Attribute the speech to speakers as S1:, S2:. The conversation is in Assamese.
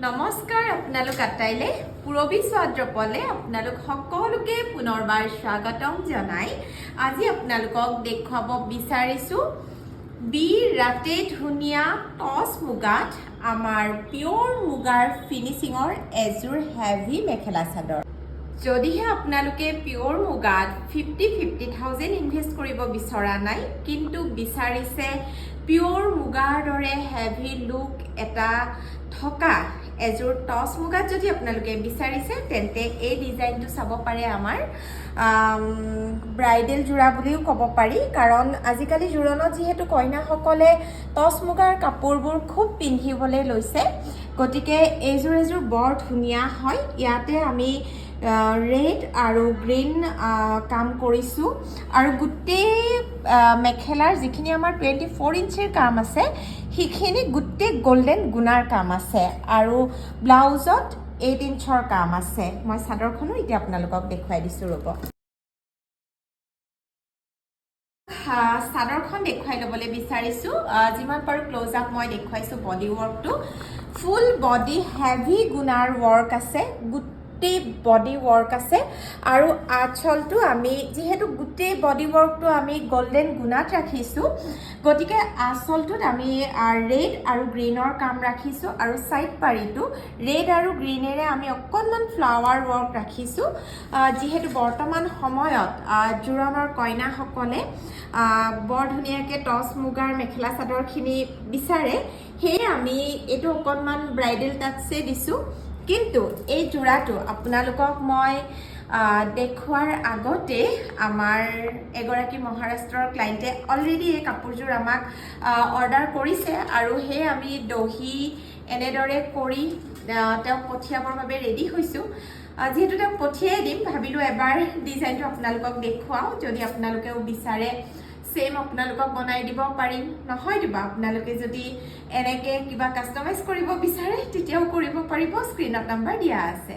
S1: নমস্কাৰ আপোনালোক আটাইলে পুৰবী স্বাদ্ৰপলে আপোনালোক সকলোকে পুনৰবাৰ স্বাগতম জনাই আজি আপোনালোকক দেখুৱাব বিচাৰিছো বিৰাটে ধুনীয়া টছ মুগাত আমাৰ পিওৰ মুগাৰ ফিনিশিঙৰ এজোৰ হেভি মেখেলা চাদৰ যদিহে আপোনালোকে পিওৰ মুগাত 50,000 ইনভেষ্ট কৰিব বিচৰা নাই কিন্তু বিচাৰিছে পিওৰ মুগাৰ দৰে হেভি লুক এটা থকা এজোৰ টছ মুগাত যদি আপোনালোকে বিচাৰিছে তেন্তে এই ডিজাইনটো চাব পাৰে আমাৰ ব্ৰাইডেল জোৰা বুলিও ক'ব পাৰি কাৰণ আজিকালি জোৰণত যেহেতু কইনাসকলে টছ মুগাৰ কাপোৰবোৰ খুব পিন্ধিবলৈ লৈছে গতিকে এইজোৰ বৰ ধুনীয়া হয় ইয়াতে আমি ৰেড আৰু গ্ৰীণ কাম কৰিছোঁ আৰু গোটেই মেখেলাৰ যিখিনি আমাৰ 24 ইঞ্চিৰ কাম আছে সেইখিনি গোটেই গোল্ডেন গুণাৰ কাম আছে আৰু ব্লাউজত 8 ইঞ্চৰ কাম আছে মই চাদৰখনো এতিয়া আপোনালোকক দেখুৱাই দিছোঁ ৰ'ব চাদৰখন দেখুৱাই ল'বলৈ বিচাৰিছোঁ যিমান পাৰোঁ ক্লোজ আপ মই দেখুৱাইছোঁ বডি ৱৰ্কটো ফুল বডি হেভি গুণাৰ ৱৰ্ক আছে গোটেই বডি ৱৰ্ক আছে আৰু আঁচলটো আমি যেহেতু গোটেই বডি ৱৰ্কটো আমি গোল্ডেন গুণাত ৰাখিছোঁ গতিকে আঁচলটোত আমি ৰেড আৰু গ্ৰীণৰ কাম ৰাখিছোঁ আৰু ছাইড পাৰিটো ৰেড আৰু গ্ৰীণেৰে আমি অকণমান ফ্লাৱাৰ ৱৰ্ক ৰাখিছোঁ যিহেতু বৰ্তমান সময়ত জোৰণৰ কইনাসকলে বৰ ধুনীয়াকৈ টছ মুগাৰ মেখেলা চাদৰখিনি বিচাৰে সেয়ে আমি এইটো অকণমান ব্ৰাইডেল টাচে দিছোঁ কিন্তু এই জোৰাটো আপোনালোকক মই দেখুৱাৰ আগতে আমাৰ এগৰাকী মহাৰাষ্ট্ৰৰ ক্লায়েণ্টে অলৰেডি এই কাপোৰযোৰ আমাক অৰ্ডাৰ কৰিছে আৰু সেই আমি দহি এনেদৰে কৰি তেওঁক পঠিয়াবৰ বাবে ৰেডি হৈছোঁ যিহেতু তেওঁক পঠিয়াই দিম ভাবিলোঁ এবাৰ ডিজাইনটো আপোনালোকক দেখুৱাওঁ যদি আপোনালোকেও বিচাৰে সেম আপোনালোকক বনাই দিব পাৰিম নহয় দিবা আপোনালোকে যদি এনেকৈ কিবা কাষ্টমাইজ কৰিব বিচাৰে তেতিয়াও কৰিব পাৰিব স্ক্ৰীনত নম্বৰ দিয়া আছে